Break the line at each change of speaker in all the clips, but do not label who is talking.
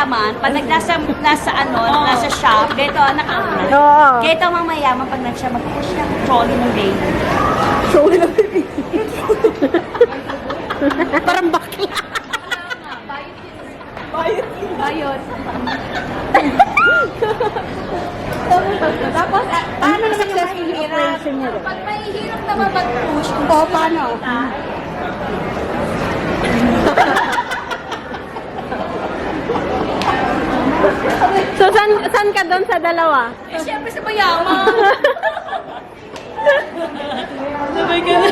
mayaman, pag nasa shop, dito, nakaulan. Dito mga mayaman, pag siya mag-push ng trolley ng baby.
Trolley ng baby.
Parang bakla.
Bayot.
Tapos, paano naman yung mahihirap? Pag mahihirap naman mag-push, paano?
So, saan ka doon sa dalawa?
Eh, siyempre sa mayaman.
Sabay ka na.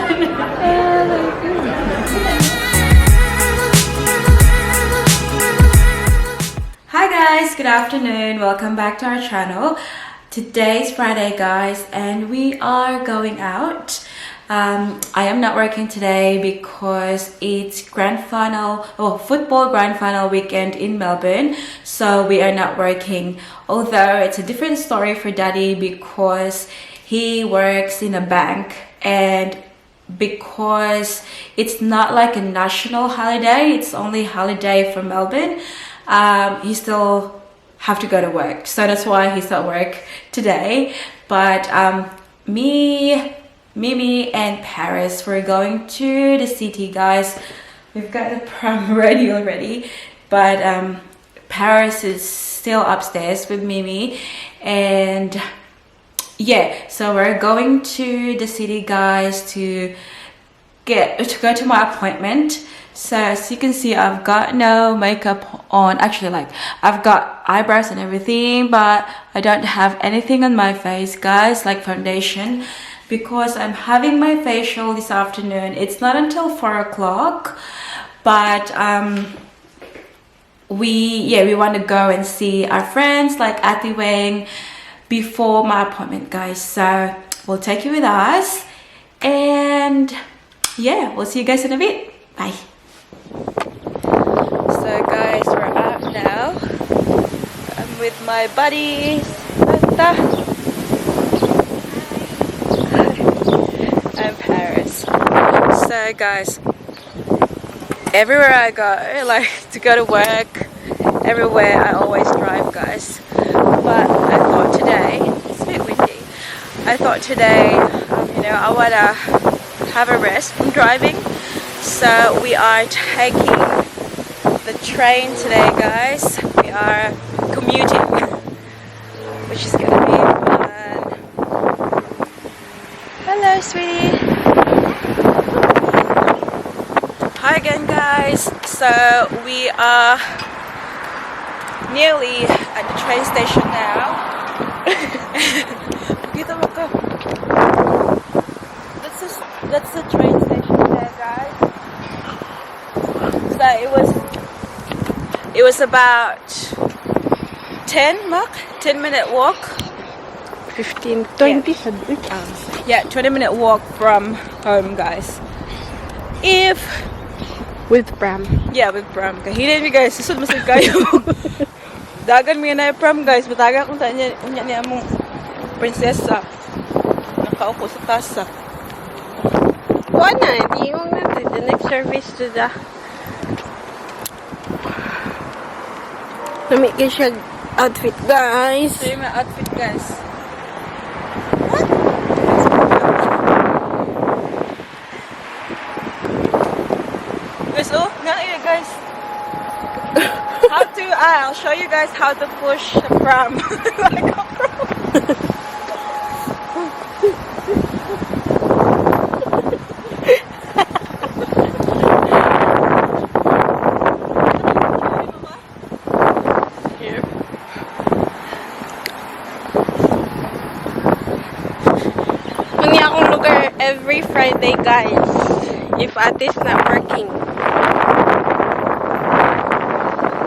Hi guys, good afternoon. Welcome back to our channel. Today's Friday guys and we are going out. I am not working today because it's football grand final weekend in Melbourne, so we are not working. Although it's a different story for Daddy because he works in a bank, and because it's not like a national holiday, it's only holiday for Melbourne, he still have to go to work, so that's why he's at work today. But Mimi and Paris, we're going to the city guys. We've got the prom ready already, but Paris is still upstairs with Mimi, and yeah, so we're going to the city guys to go to my appointment. So as you can see, I've got no makeup on. Actually, like, I've got eyebrows and everything, but I don't have anything on my face guys, like foundation, because I'm having my facial this afternoon. It's not until 4 o'clock, but we want to go and see our friends like Ati Wang before my appointment guys, so we'll take you with us, and yeah, we'll see you guys in a bit. Bye. So guys, we're out now. I'm with my buddies and Paris. So guys, everywhere I go, like to go to work, everywhere I always drive guys, but I thought today, it's a bit windy, I thought today I want to have a rest from driving, so we are taking the train today guys. We are commuting, which is gonna be fun. Hello sweetie. Hi again guys. So we are nearly at the train station now. Dito mo ko. That's the train station there guys. So it was about 10-minute walk.
15, 20.
Yeah, 20-minute walk from home guys.
With pram.
Yeah, with pram. Kahilin mi guys, susud masud kayo. Dagan mi na pram guys, bataga kung tanya niya among prinsesa. Nakaupo sa tasa.
Wala na, yung the next service to the namigay siya outfit guys.
So yung outfit guys. Guys, oh, nga guys. I'll show you guys how to push a pram. Like a pram.
Mani akong lugar every Friday guys, if Ati's not working.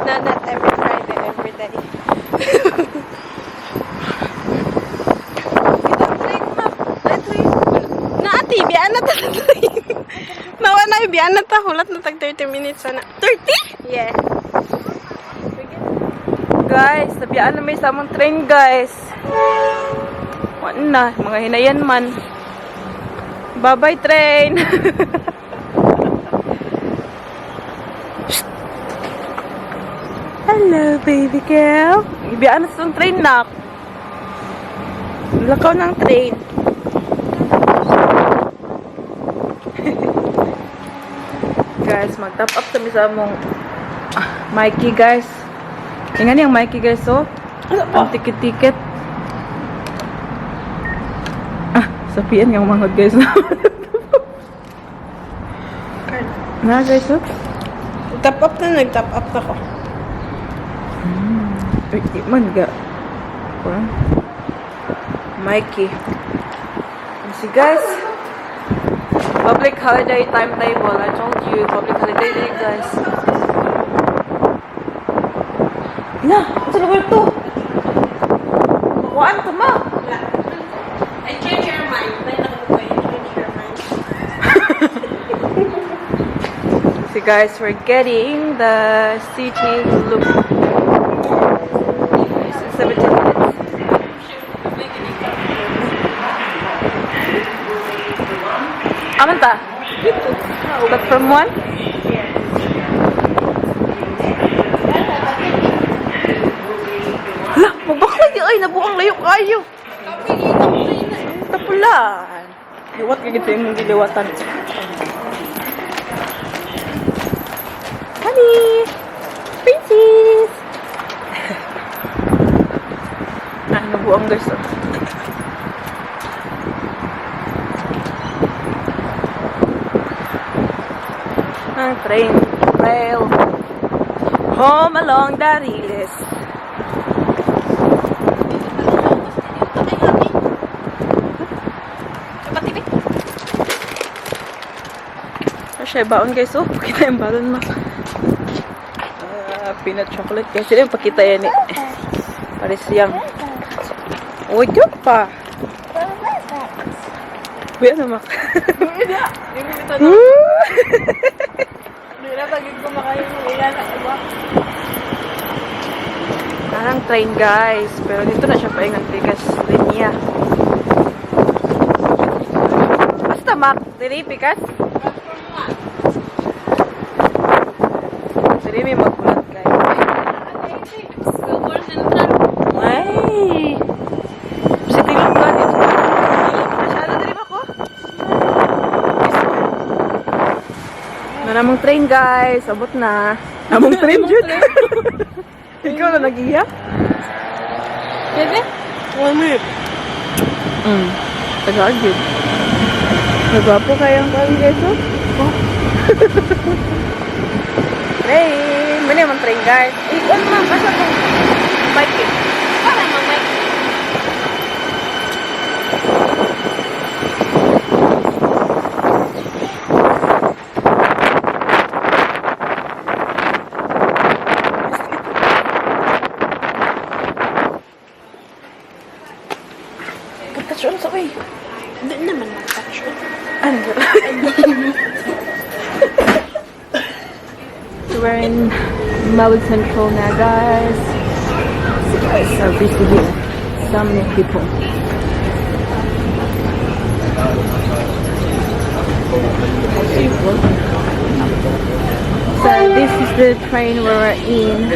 No, not every Friday, every day. Na Ati, biyan na ta. Nawa na, biyan na ta. Hulat na tag 30 minutes na. 30? Yeah.
Guys, nabiyaan na may samang train guys. Wala na, mga hinayan man. Bye-bye train.
Hello, baby girl. Ibiyaan na sa train na. Lakaw ng train. Guys, mag-top up kami sa among Mikey, guys. Tingnan yung Mikey, guys, oh. Ang ticket-ticket. Sabihan yung mga guys. Na, guys, oh. Top up na, nag-top up na ko. Ay, di man ga. Mikey. See, guys. Public holiday timetable. I told you, public holiday day, guys. Na, ito na to. Makuhaan to, ma.
I change your mind. Change your mind.
See, guys, we're getting the city look. 17 minutes. Amanta? But from 1? Hala, magbakla di ay, nabuang layo kayo. Tapulan. Liwat ka gito yung diliwatan. Honey! Princess! Nabuang guys. Ang train rail home along the Riles. Siya baon guys, oh. Pakita yung balon mo. Peanut chocolate guys. Sila yung pakita yan eh. Paris yang. Oh, yun pa. Uy, ano mak?
Hindi mo ito na. Hindi na tagig ko makain mo. Ilan na iba.
Parang train guys. Pero dito na siya paingan bigas linya. Basta mak. Dili bigas. Dili may magkulat guys. Ay! Kasi tilog ka dito. Masyado dili ba ko? Namang train guys. Abot na. Namang train dyan. Ikaw na nag-iyak?
Bebe? 1 minute.
Tagal yun. Nagwapo kayang kawin guys, oh. Train! Mali naman train guys. Ikaw naman, basta kung bike eh.
Para mamay.
Katasyon sa way.
Hindi naman mag-touch.
Ano? So we're in Melbourne Central now, guys. So busy here. So many people. So this is the train we're in.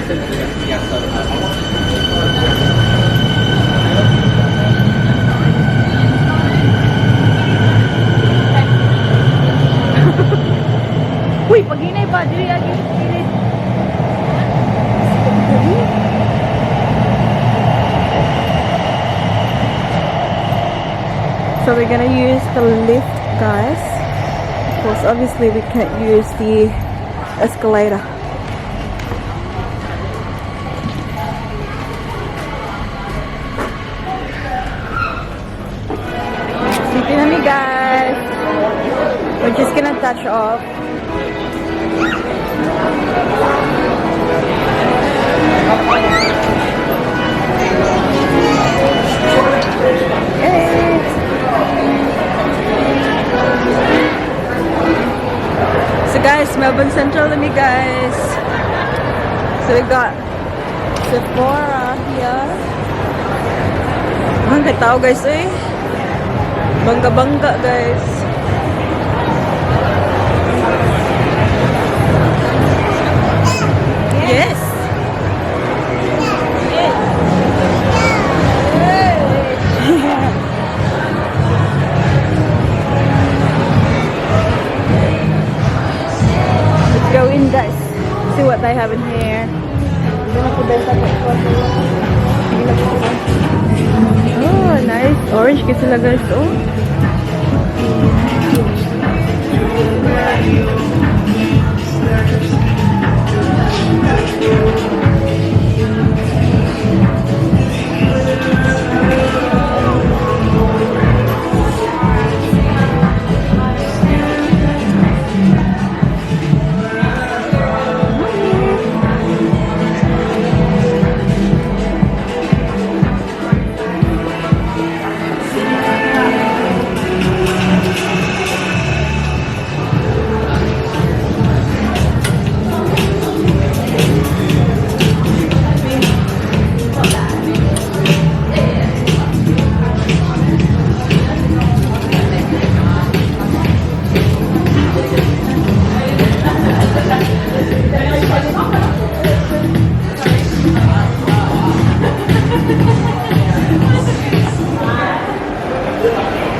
Uy, pag-inay pa, dili lagi. So we're gonna use the lift, guys. Because obviously we can't use the escalator. Sleeping on me, guys. We're just gonna touch off. So guys, Melbourne Central to me, guys. So we got Sephora here. Ang tao guys eh. Bangga-bangga guys. Yes. Oh, nice. Orange kasi sila guys. Oh.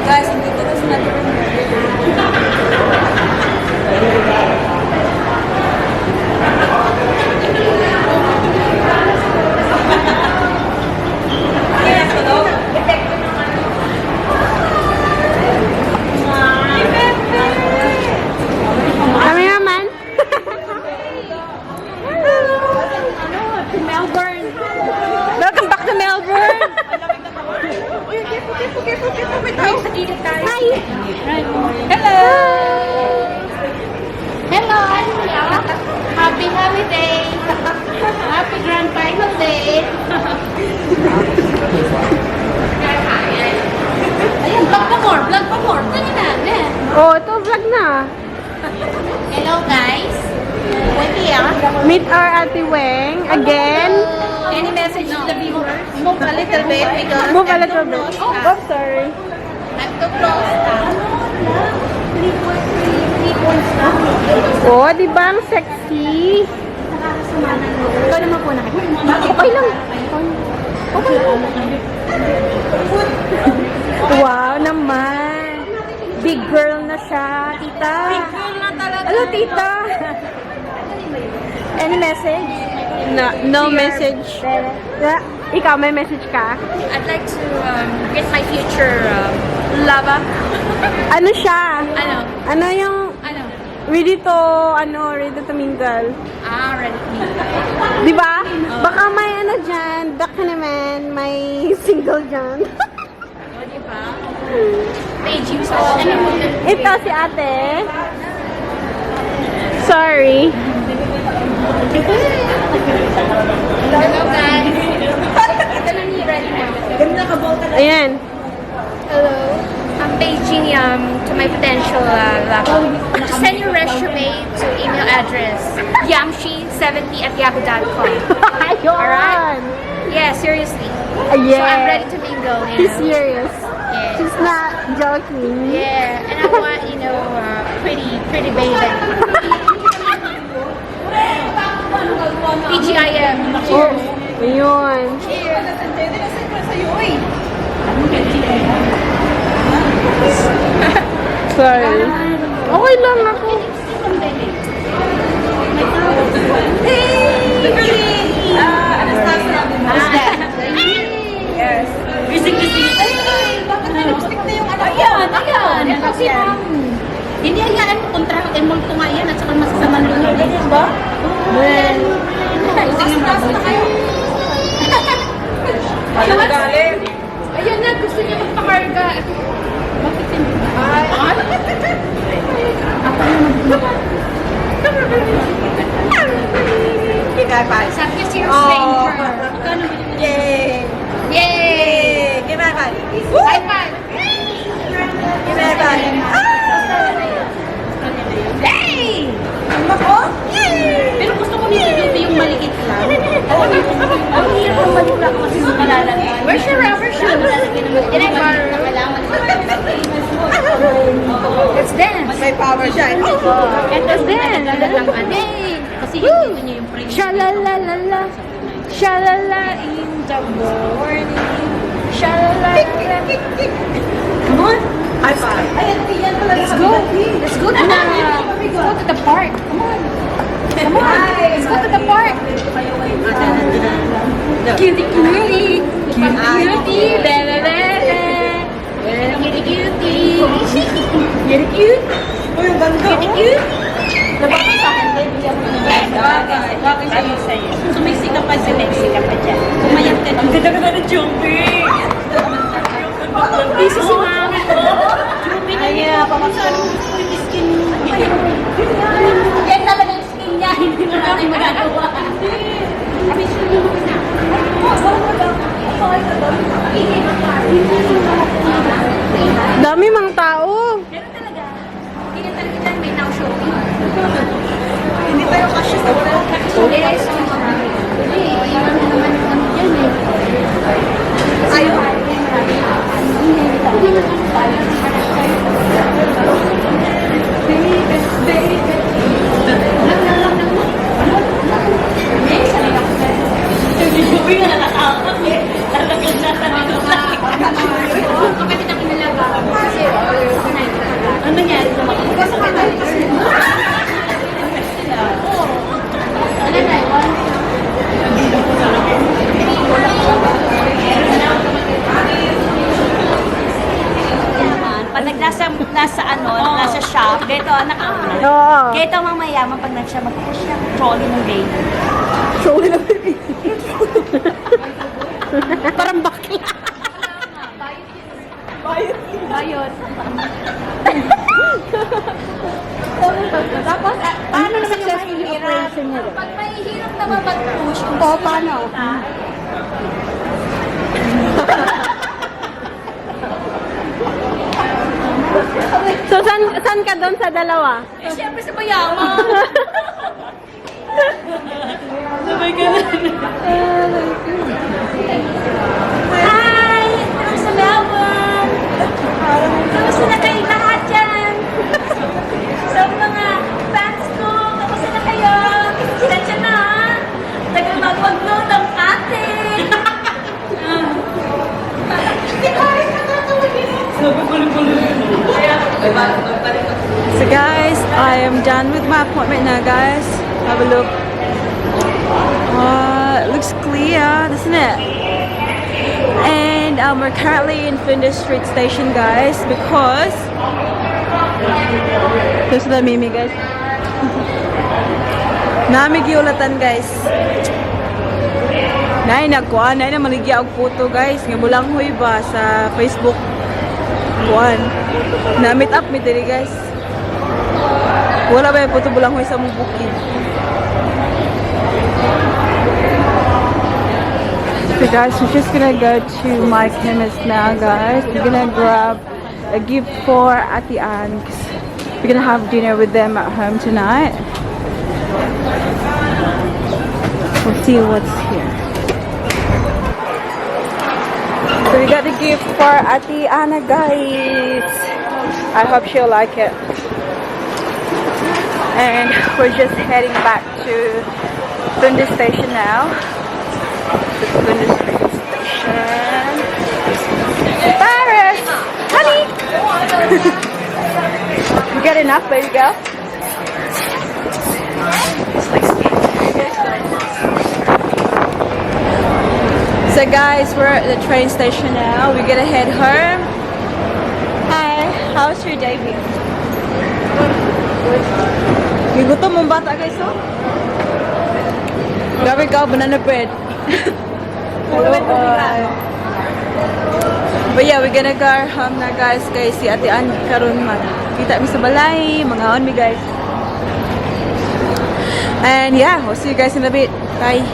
Guys, dito na sila.
Kami naman.
Melbourne.
Welcome back to Melbourne.
Hi. Hello. Hello. Happy holiday. Happy grand final day. Ayan, vlog pa more. Vlog pa more. Tani na.
Oh, ito vlog na.
Hello guys. We're here.
Meet our Ate Weng again.
Any message to the viewers? Move a little bit because
Move a little bit. Oh, sorry.
I'm too close. 3 points na.
Oh, di ba ang sexy?
Ikaw naman po na.
Okay lang. Okay lang. Wow naman. Big girl na siya, tita.
Big girl na talaga.
Hello, tita. Any message? No message. Ikaw, may message ka?
I'd like to get my future lover.
Ano siya?
Ano?
Ano yung
Ano?
ready to mingle?
Ready to meet.
Di ba? Baka may ano dyan, baka naman may single dyan.
O, diba? Page you sa ano?
Ito si ate. Sorry.
Hello guys. Ito na ni ready mo.
Ayan.
Hello. I'm paging to my potential lover. Send your resume to email address yamshi70@yahoo.com.
Ayun.
Alright? Yeah, seriously.
Yeah.
So I'm ready to mingle.
She's serious.
Yeah.
She's not joking.
Yeah, and I want, pretty baby. PGIM.
Oh, ayun. Sorry. Okay lang ako.
Yes. Gising-gising. Bakit may lipstick na yung ano? Ayan. Kasi hindi hayaan mo kontra multo nga yan at saka masasamang loob. Diba? Well, taas na kayo.
Ano galing?
Ayun na, gusto niya magpakarga. Bakit hindi? Sabi niya si stranger.
Yay!
Yay!
Give me a high.
High five!
Give me a high.
Hey!
Ako?
Pero gusto ko nito yung maliit lang. Ang hirap ang malula kasi malalagay. Where's your rubber shoes? Let's dance.
May power siya.
Let's dance. Kasi yung dito niya yung print.
Shalalalala. Shalala in the morning. Shalala.
Come on.
High five.
Let's go. Let's go to the park. Come on. Come on. Let's go to the park. bebe, bebe. Kitty cutie. Kitty cute.
Uy, ang ganda.
Kitty cute. Nabaka sa akin, baby. Bakit sa'yo? Sumiksik ka pa dyan. Sumiksik ka pa dyan. Umayag ka dyan.
Ang ganda-ganda ng Jumpy.
Busy si mama. Ay, pamasal mo yung skin. Yan talagang skin niya. Hindi mo natin magagawa.
Dami mang tao.
Meron talaga. Hindi talaga dyan may now showing.
Hindi tayo kasya sa wala.
Yes. Hindi, iwan na naman yung ano dyan eh.
Ayaw.
Kapatid ang inalaga. Kasi, ano nangyari sa mga? Ano tayo? Pag nasa shop, dito nakauna.
Oo.
Dito mamayaman pag nag-siya mag-push siya, trolley ng baby.
Trolley na baby.
Parang bakla. Bayot. Tapos, paano naman yung mahihirap? Pag mahihirap naman mag-push, kung paano?
So, saan ka doon sa dalawa?
Eh, syempre sa mayaman.
Sabay ka na.
Hi! Ako sa Melbourne! Kamusta na kayo lahat dyan? Sa mga fans ko, kamusta na kayo? Sila dyan na, ha? Tagal mag-upload ang ate!
So guys, I am done with my appointment now guys. Have a look. It looks clear, doesn't it? And we're currently in Flinders Street Station guys because there's the Mimi guys. Namigiulatan guys. Nay nagkuan, nay na maligya og photo guys. Nga bulang huy ba sa Facebook. Kuan. Na meet up mi diri guys. Wala ba yung photo bulang huy sa mong bukid. So guys, we're just gonna go to my chemist now guys. We're gonna grab a gift for Ati Ann because we're gonna have dinner with them at home tonight. We'll see what's here. So we got the gift for Ati Anna guys. I hope she'll like it. And we're just heading back to Flinders Station now. Flinders Station. Paris! Honey! You got enough, baby girl? So guys, we're at the train station now. We're gonna head home. Hi, how's your day been? May gutom mong bata guys, oh? Grabe ka, banana bread. But yeah, we're gonna go home na guys. Kay si Ate Ann karon man. Kita mi sa balay, mga on mi guys. And yeah, we'll see you guys in a bit. Bye.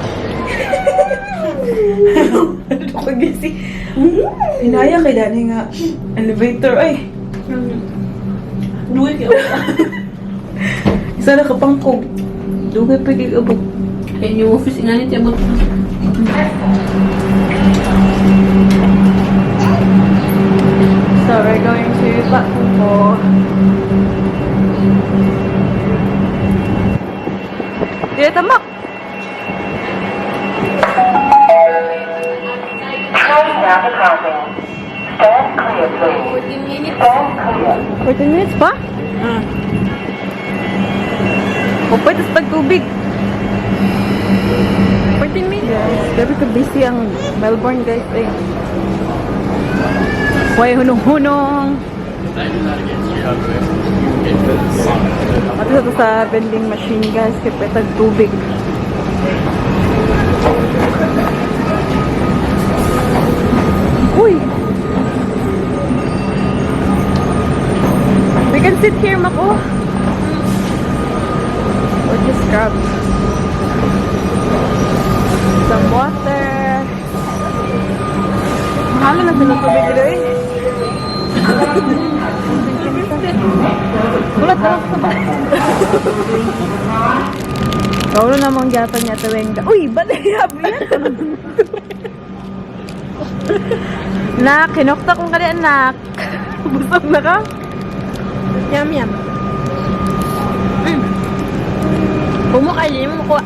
Pag-gisi. Inaya kay Dani nga. Elevator, ay. Duwi ka. Isa na kapangkog. Duwi pa kikabog.
Kaya yung office, inanit yung abot.
So we're going to platform 4. Dito tamak.
Down the crossing. Stand clear, please.
14 minutes.
Stand clear.
14 minutes pa? Upay, tas pagtubig. 14 minutes. Yes, grabe ka busy ang Melbourne guys. Eh. Way hunong-hunong. At ito sa vending machine guys, kipetag tubig. Uy! We can sit here, Mako. We'll just grab some water. Mahal na sa tubig dito eh. Ulat na lang sa ba? Kaulo namang gyapon niya tuwing uy! Balihab yan! Nak, kinokta kong kali anak. Busog na ka? Yum yum. Kumakain mo ko.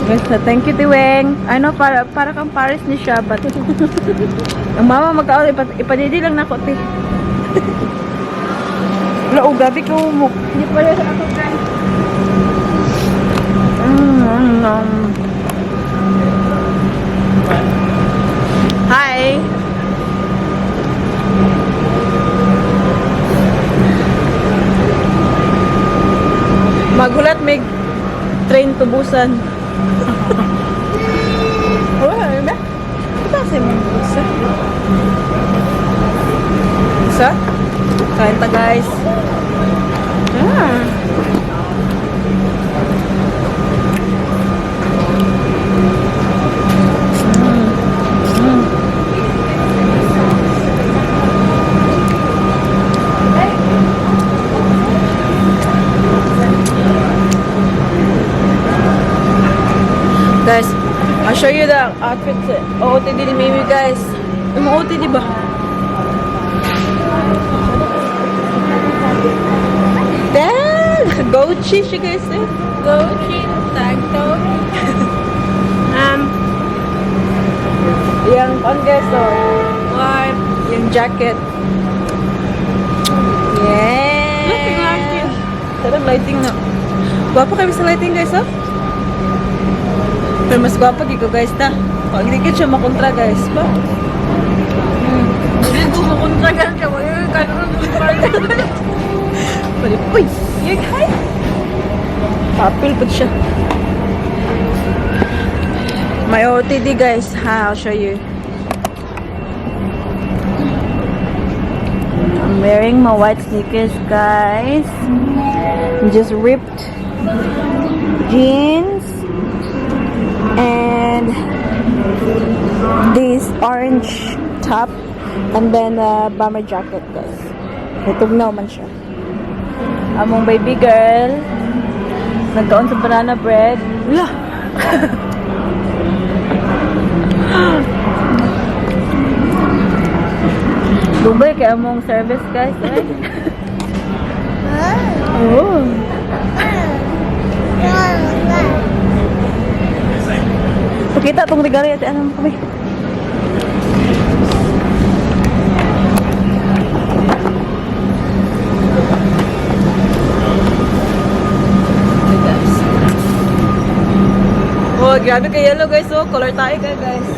Guys, thank you Tiweng. Ano, para kang Paris ni siya, but ang mama magkaon, ipadidi lang na ko, ti. Wala, gabi ko mo. Hindi pala sa ako, guys. Hi! Magulat, may train to Busan. Wala, ba? Ito kasi may Busan. Isa? Kain ta, guys. Guys, I'll show you the outfit OOTD ni Mimi, guys. Yung OOTD ba? Damn! Gucci siya, guys, eh. Gucci, tank top. Yung on, guys, oh. Yung jacket. Yeah! Look, yung lighting. Sarang lighting na. Gwapo kami sa lighting, guys, oh. Pero mas gwapa ko guys ta. Pag hindi siya makontra guys ba? Hindi ko makontra guys. Uy! Yung hay! Papil po siya. May OTD guys. Ha, I'll show you. I'm wearing my white sneakers guys. Just ripped jeans. And this orange top and then bomber jacket guys. Itugnaw man siya. Among baby girl nagkaon sa banana bread. Wala. Dubay kay among service guys. Oh. Pakita itong regalo at ano kami. Oh, grabe kay yellow guys. Oh, color tayo kayo guys.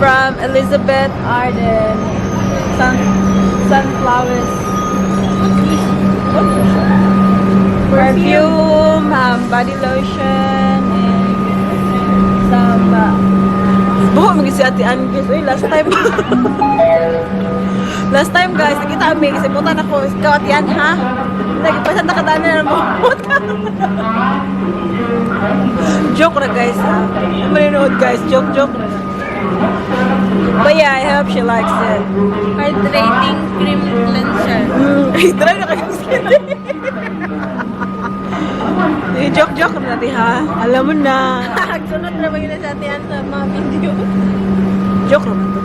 From Elizabeth Arden. Sunflowers. Perfume, body lotion, and buho mo si Ate Ann guys. Uy, last time. Last time guys, nakita kami kasi putan ako. Ikaw Ate Ann, ha? Nagpasan na katana na mo. Joke na guys, ha? Maninood guys, joke na. But yeah, I hope she likes it.
Hydrating cream cleanser.
Try na kayo skin. Joke na natin ha. Alam mo na.
Sunod na ba yun sa atin sa mga video?
Joke naman to.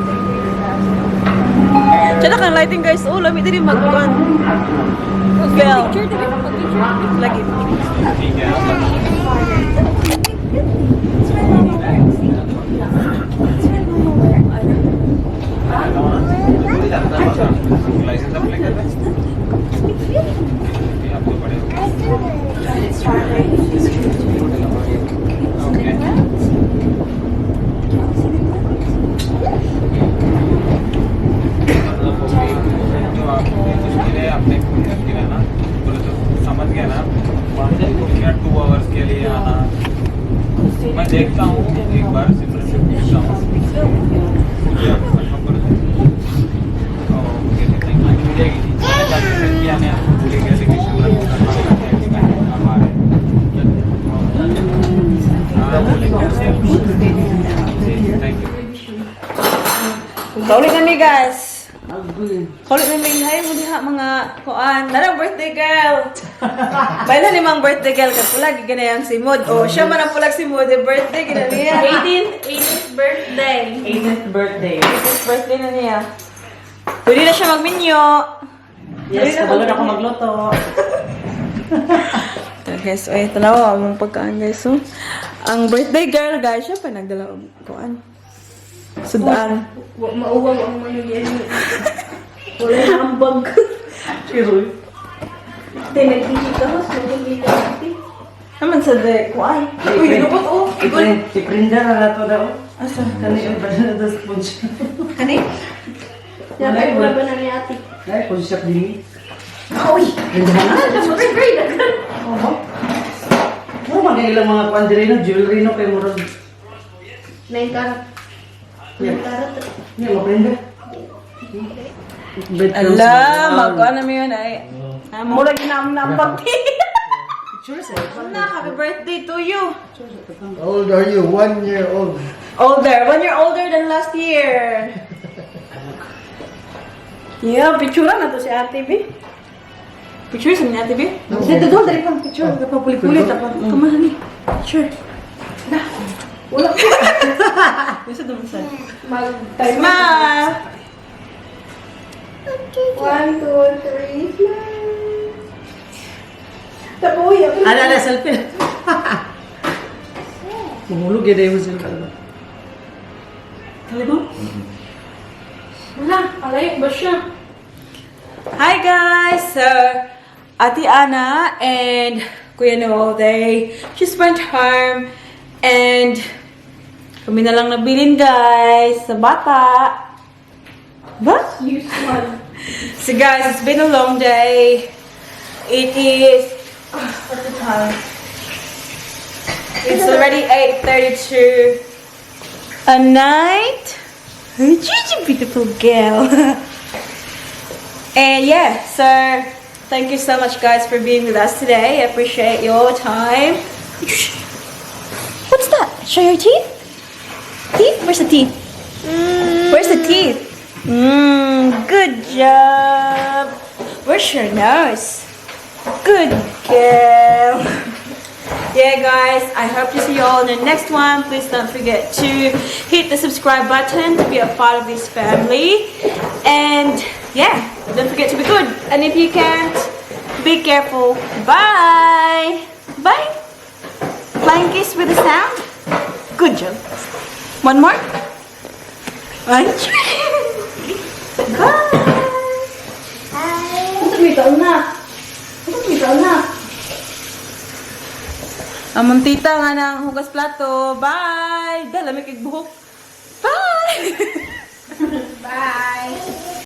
Tsaka kang lighting guys. Oh, lamit din mag-one. Bell. Lagi.
एक बार सिमरन से पूछा क्या number okay thank you मिल जाएगी मैंने कहा कि किया ने आपको भूल गया लेकिन सिमरन को करना है हमारे हाँ thank you
Kaulit na mi guys. Kaulit na mi hay mo diha mga kuan. Narang birthday girl. Baila ni mang birthday girl ka pula giganayang si Mod. Oh, siya man ang pulag si Mod, birthday gina niya.
18th birthday.
18th birthday.
18th birthday na niya. Pwede na siya magminyo.
Yes, kabalo na ako magluto.
Guys, ay tanawa among pagkaan guys. So, ang birthday girl guys, siya pa nagdala og kuan. Sudaan.
Mauwang ang mga yan. Wala na ang bag.
Pero,
Tay, nagkikita ko. Nagkikita ko.
Naman sa de kuan. Uy, lupot oh.
si Prinda na nato daw.
Asa?
Kani yung pala na dos punch.
Kani? Dapat wala ba na ni ate?
Ay, kung siya dini.
Uy!
Prinda na.
Mag-grade agad.
Oo. Ano man ilang mga pandiri no, jewelry no, kay murag.
9 karat. 9 karat.
Hindi, maprinda.
Ala, magkuan na mo yun ay. Mura ginamnambag.
Sure, sir.
Na, happy birthday to you.
How old are you? 1 year old.
Older. 1 year older than last year. Yeah, picturean na to si Ate B. Picture sa ni Ate B? Dito doon, dali pang picture. Kapag-pulit-pulit. Kamahan ni. Picture. Na. Wala ko. Gusto doon sa.
Mag-time.
Smile.
1, 2, 3, smile. Tapoy ako.
Ala, selfie. Mahulog yun yung selfie.
Talaga?
Wala, alay ba siya?
Hi guys! So, Ate Ana and Kuya Noel, they just went home and kami na lang nabilin guys sa bata. Ba?
Use one.
So guys, it's been a long day. It is, what's the time? It's already 8:32 at night. Gigi, beautiful girl. And yeah, so thank you so much guys for being with us today. I appreciate your time. What's that? Show your teeth? Teeth? Where's the teeth? Where's the teeth? Good job. Where's your nose? Good girl. Yeah guys, I hope to see you all in the next one. Please don't forget to hit the subscribe button to be a part of this family. And yeah, don't forget to be good. And if you can't, be careful. Bye. Bye. Flying kiss with a sound. Good job. One more. One. Bye.
Tumitaw na. Tumitaw na.
Among tita nga ng hugas plato. Bye. Dala may kigbuhok. Bye.